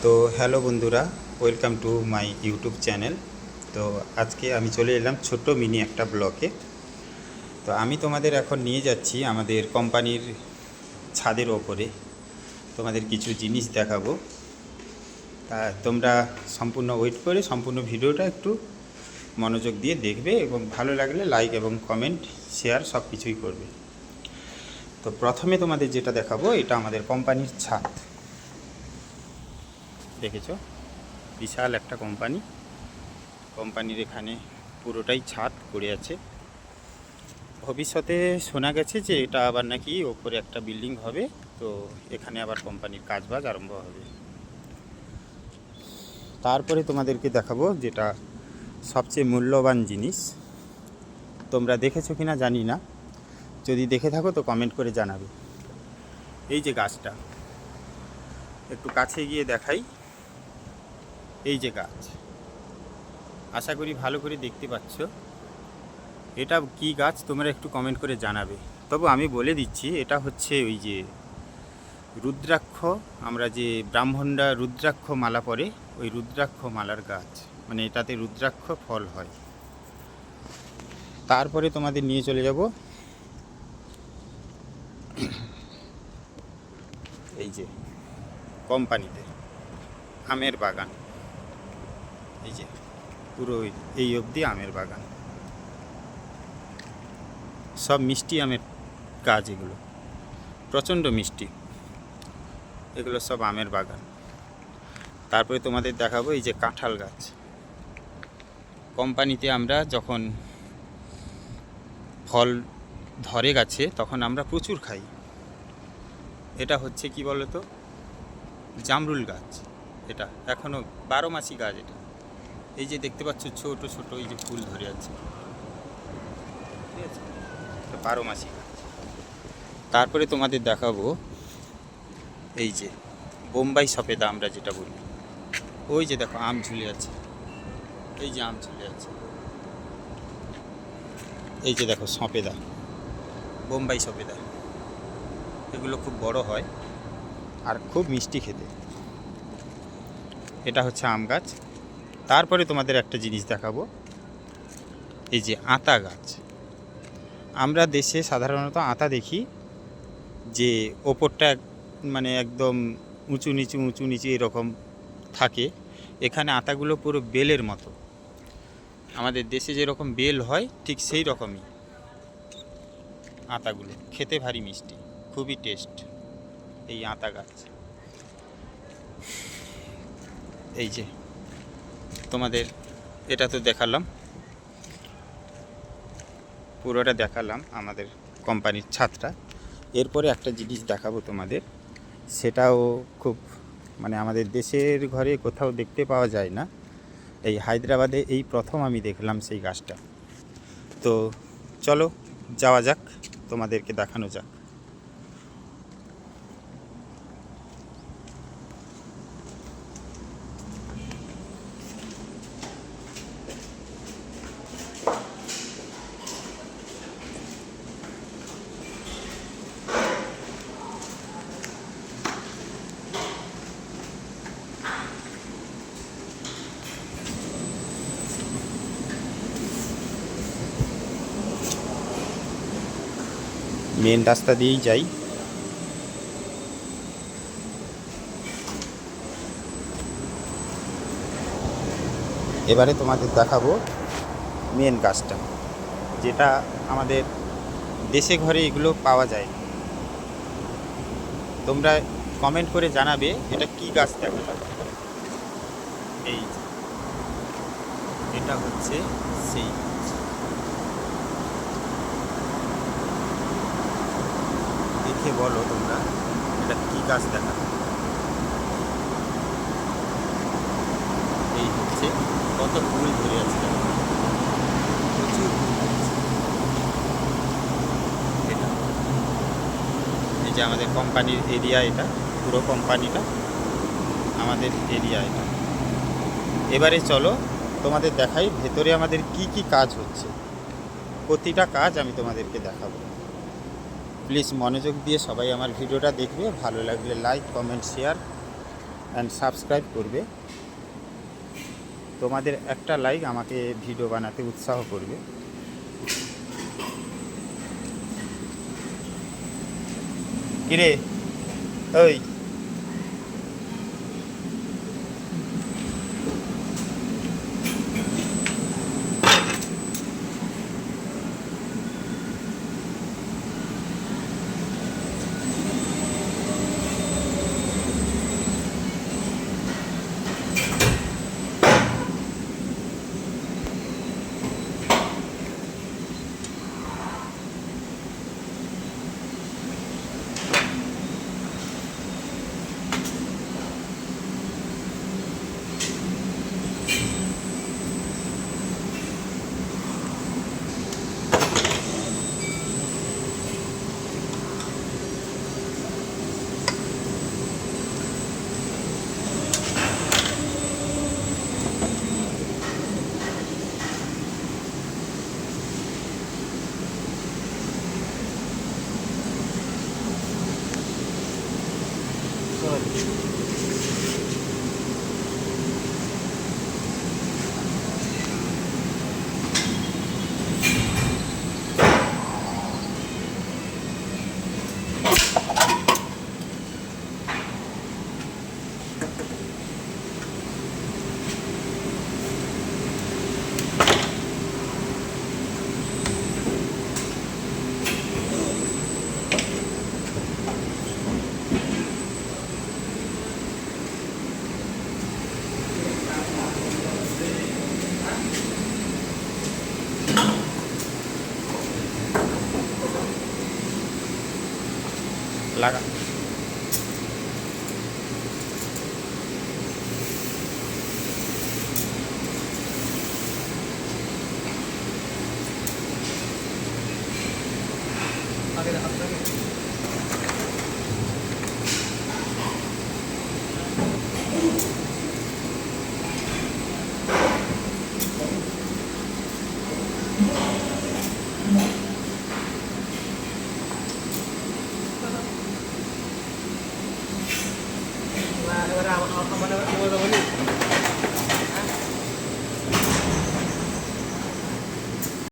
তো হ্যালো বন্ধুরা, welcome to my YouTube channel. তো আজকে আমি চলে এলাম ছোট্ট মিনি একটা ব্লকে। তো আমি তোমাদের এখন নিয়ে যাচ্ছি আমাদের কোম্পানির ছাদের ওপরে, তোমাদের কিছু জিনিস দেখাবো। তা তোমরা সম্পূর্ণ ওয়েট করে সম্পূর্ণ ভিডিওটা একটু মনোযোগ দিয়ে দেখবে এবং ভালো লাগলে লাইক এবং কমেন্ট শেয়ার সব কিছুই করবে। তো প্রথমে তোমাদের যেটা দেখাবো, এটা আমাদের কোম্পানির ছাদ। দেখেছো, বিশাল একটা কোম্পানির এখানে পুরোটাই ছাদ করে আছে। ভবিষ্যতে শোনা গেছে যে এটা আবার নাকি ওপরে একটা বিল্ডিং হবে, তো এখানে আবার কোম্পানির কাজবাজ আরম্ভ হবে। তারপরে তোমাদেরকে দেখাবো যেটা সবচেয়ে মূল্যবান জিনিস। তোমরা দেখেছো কিনা জানি না, যদি দেখে থাকো তো কমেন্ট করে জানাবে। এই যে গাছটা, একটু কাছে গিয়ে দেখাই। এই যে গাছ, আশা করি ভালো করে দেখতে পাচ্ছ। এটা কি গাছ তোমরা একটু কমেন্ট করে জানাবে। তবু আমি বলে দিচ্ছি, এটা হচ্ছে ওই যে রুদ্রাক্ষ, আমরা যে ব্রাহ্মণরা রুদ্রাক্ষ মালা পরে, ওই রুদ্রাক্ষ মালার গাছ, মানে এটাতে রুদ্রাক্ষ ফল হয়। তারপরে তোমাদের নিয়ে চলে যাব এই যে কোম্পানিতে আমের বাগান। এই যে পুরো এই অবধি আমের বাগান, সব মিষ্টি আমের গাছ, এগুলো প্রচণ্ড মিষ্টি, এগুলো সব আমের বাগান। তারপরে তোমাদের দেখাবো এই যে কাঁঠাল গাছ। কোম্পানিতে আমরা যখন ফল ধরে গাছে তখন আমরা প্রচুর খাই। এটা হচ্ছে কি বলতো, জামরুল গাছ। এটা এখনও 12 মাসি গাছ। এটা এই যে দেখতে পাচ্ছ ছোট ছোট এই যে ফুল ধরে আছে, ঠিক আছে, 12 মাসি গাছ। তারপরে তোমাদের দেখাবো এই যে বোম্বাই সফেদা আমরা যেটা বলি। ওই যে দেখো আম ঝুলে আছে, এই যে আম ঝুলে আছে। এই যে দেখো সফেদা, বোম্বাই সফেদা, এগুলো খুব বড় হয় আর খুব মিষ্টি খেতে। এটা হচ্ছে আম গাছ। তারপরে তোমাদের একটা জিনিস দেখাবো, এই যে আতা গাছ। আমরা দেশে সাধারণত আতা দেখি যে ওপরটা মানে একদম উঁচু নিচু এরকম থাকে। এখানে আতাগুলো পুরো বেলের মতো, আমাদের দেশে যেরকম বেল হয় ঠিক সেই রকমই আতাগুলো, খেতে ভারী মিষ্টি, খুবই টেস্ট এই আতা গাছ। এই যে তোমাদের এটা তো দেখালাম, পুরোটা দেখালাম আমাদের কোম্পানির ছাদটা। এরপরে একটা জিনিস দেখাবো তোমাদের, সেটাও খুব মানে আমাদের দেশের ঘরে কোথাও দেখতে পাওয়া যায় না। এই হায়দ্রাবাদে এই প্রথম আমি দেখলাম সেই গাছটা। তো চলো যাওয়া যাক, তোমাদেরকে দেখানো যাক। মেন রাস্তা দিয়েই যাই। এবারে তোমাদের দেখাবো মেন গাছটা, যেটা আমাদের দেশে ঘরে এগুলো পাওয়া যায়। তোমরা কমেন্ট করে জানাবে এটা কি গাছ দেখালাম। এই এটা হচ্ছে সেই গাছ। দেখে বলো তোমরা এটা কি গাছ দেখালাম। এই হচ্ছে কত ফুল ধরে আছে, প্রচুর ফুল ধরেছে। এটা এই যে আমাদের কোম্পানির এরিয়া, এটা পুরো কোম্পানিটা আমাদের এরিয়া এটা। এবারে চলো তোমাদের দেখাই ভেতরে আমাদের কি কি কাজ হচ্ছে। প্রতিটা কাজ আমি তোমাদেরকে দেখাবো। প্লিজ মনোযোগ দিয়ে সবাই আমার ভিডিওটা দেখবে, ভালো লাগলে like comment share and subscribe করবে। তোমাদের একটা লাইক আমাকে ভিডিও বানাতে উৎসাহ করবে। কিরে ওই লাগা। এবারে আমার